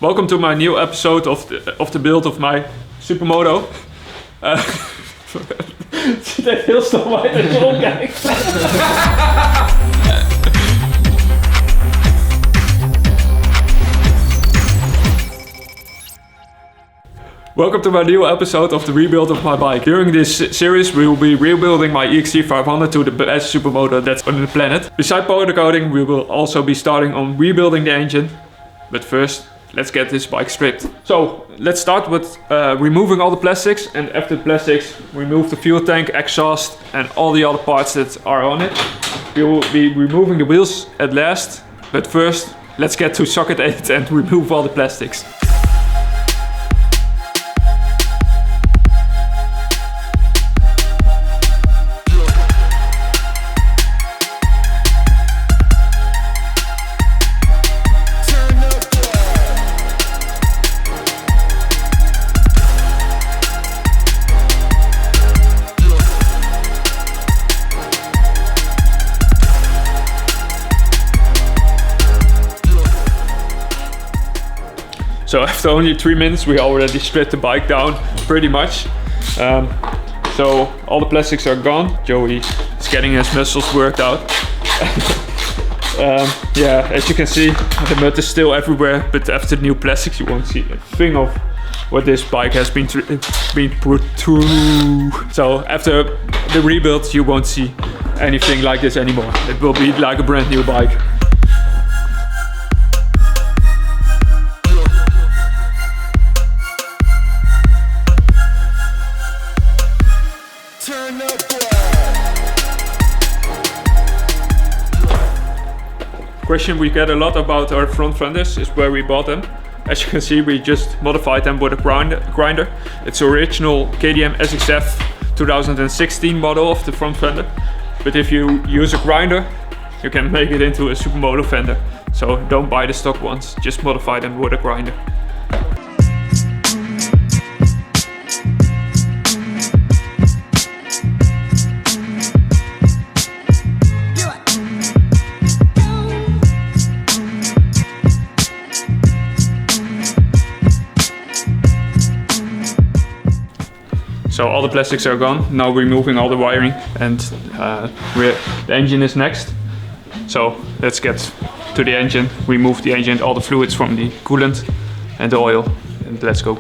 Welcome to my new episode of the build of my Supermoto. Zit echt heel stom uit als je omkijkt. Welcome to my new episode of the rebuild of my bike. During this series we will be rebuilding my EXT500 to the best supermoto that's on the planet. Besides powder coating, we will also be starting on rebuilding the engine. But first, let's get this bike stripped. So let's start with removing all the plastics, and after the plastics, remove the fuel tank, exhaust and all the other parts that are on it. We will be removing the wheels at last, but first let's get to socket 8 and remove all the plastics. So after only 3 minutes we already stripped the bike down pretty much. So all the plastics are gone. Joey is getting his muscles worked out. Yeah, as you can see, the mud is still everywhere, but after the new plastics you won't see a thing of what this bike has been put through. So after the rebuild you won't see anything like this anymore. It will be like a brand new bike. Question we get a lot about our front fenders is where we bought them. As you can see, we just modified them with a grinder. It's original KTM SXF 2016 model of the front fender. But if you use a grinder, you can make it into a Supermoto fender. So don't buy the stock ones, just modify them with a grinder. So all the plastics are gone. Now we're removing all the wiring, and the engine is next. So let's get to the engine, remove the engine, all the fluids from the coolant and the oil, and let's go.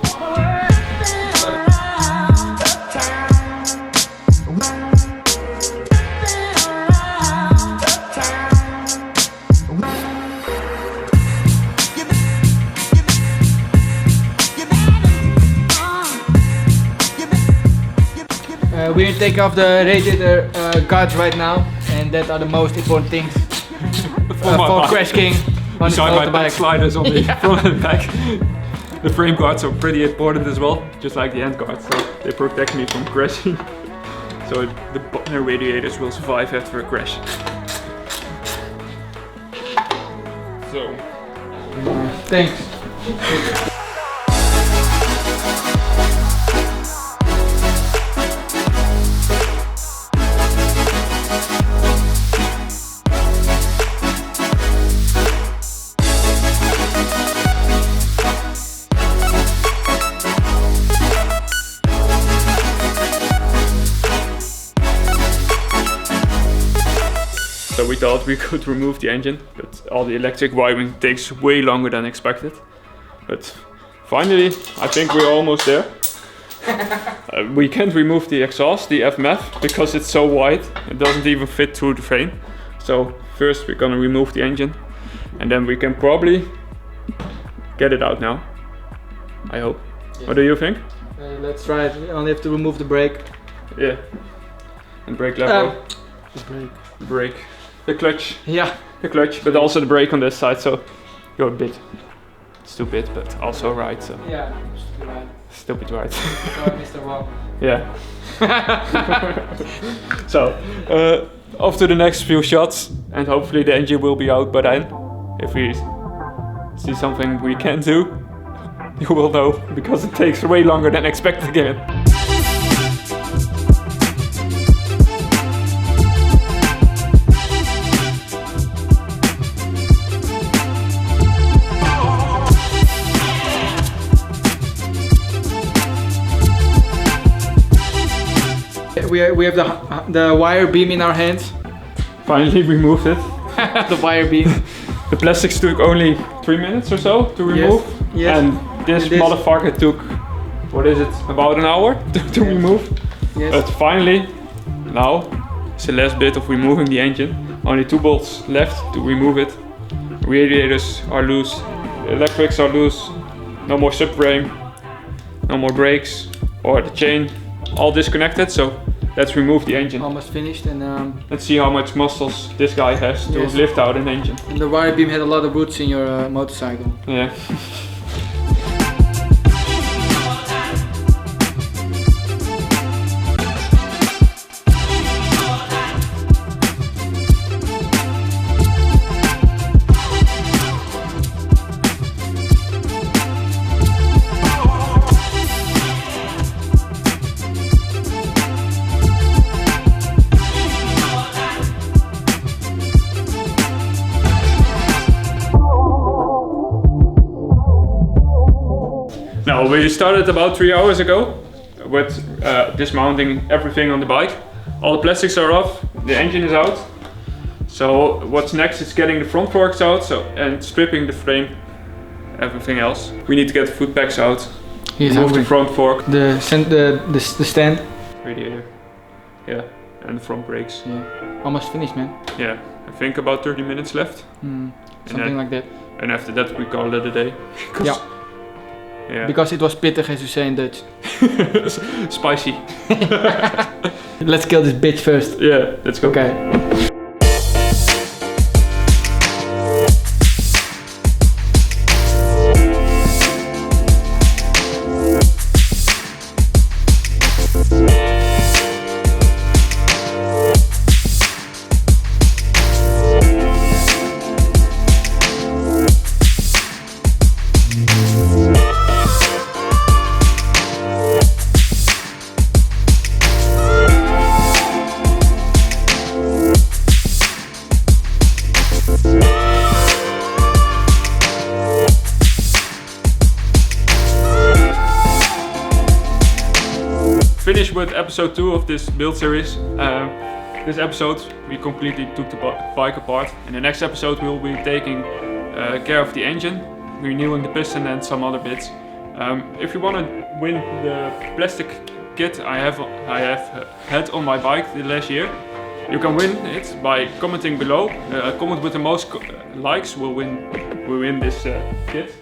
We're taking off the radiator guards right now, and that are the most important things for Crashking on the my back bike. sliders on the front and back. The frame guards are pretty important as well, just like the end guards, so they protect me from crashing. So the radiators will survive after a crash. So, Thanks. So we thought we could remove the engine, but all the electric wiring takes way longer than expected. But finally, I think we're almost there. We can't remove the exhaust, the FMF, because it's so wide. It doesn't even fit through the frame. So first we're gonna remove the engine, and then we can probably get it out now. I hope. Yeah. What do you think? Let's try it. We only have to remove the brake. Yeah. And brake lever. The Brake. The clutch. Yeah. The clutch, but also the brake on this side, so you're a bit stupid, but also right. So Yeah. stupid right. Sorry, Mr. Wrong. Yeah. So off to the next few shots, and hopefully the engine will be out by then. If we see something we can do, you will know, because it takes way longer than expected again. we have the wire beam in our hands. Finally removed it. The wire beam. The plastics took only 3 minutes or so to remove. Yes. And this motherfucker took, what is it, about an hour to remove. Yes. But finally, now it's the last bit of removing the engine. Only 2 bolts left to remove it. Radiators are loose, electrics are loose, no more subframe, no more brakes or the chain, all disconnected. So let's remove the engine. Almost finished, and let's see how much muscles this guy has to lift out an engine. And the wire beam had a lot of roots in your motorcycle. Yeah. Now, we started about 3 hours ago with dismounting everything on the bike. All the plastics are off, the engine is out. So what's next is getting the front forks out and stripping the frame, everything else. We need to get the foot packs out, remove the front fork. The stand. Radiator, yeah, and the front brakes. Yeah, almost finished, man. Yeah, I think about 30 minutes left. Something like that. And after that we call it a day. Yeah. Yeah. Because it was pittig, as you say in Dutch. Spicy. Let's kill this bitch first. Yeah, let's go. Okay. Finished with episode 2 of this build series. This episode we completely took the bike apart. In the next episode we will be taking care of the engine, renewing the piston and some other bits. If you want to win the plastic kit I have had on my bike the last year, you can win it by commenting below. Comment with the most likes will win this kit.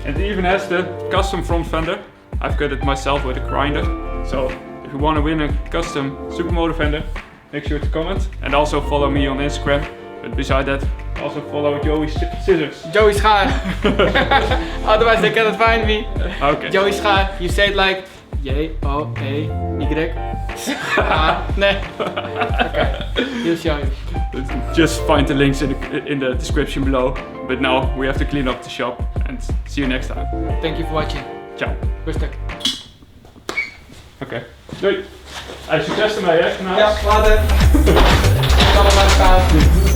And it even has the custom front fender. I've cut it myself with a grinder. So if you want to win a custom Supermoto fender, make sure to comment and also follow me on Instagram. But beside that, also follow Joey Scissors. JoeySchaar. Otherwise they cannot find me. Okay. JoeySchaar. You say it like J-O-E-Y. Nee. Okay. He'll show you. Just find the links in the description below. But now we have to clean up the shop and see you next time. Thank you for watching. Ciao. Rustig. Oké. Doei. Succes ermee, hè? Ja, later. Allemaal gaan.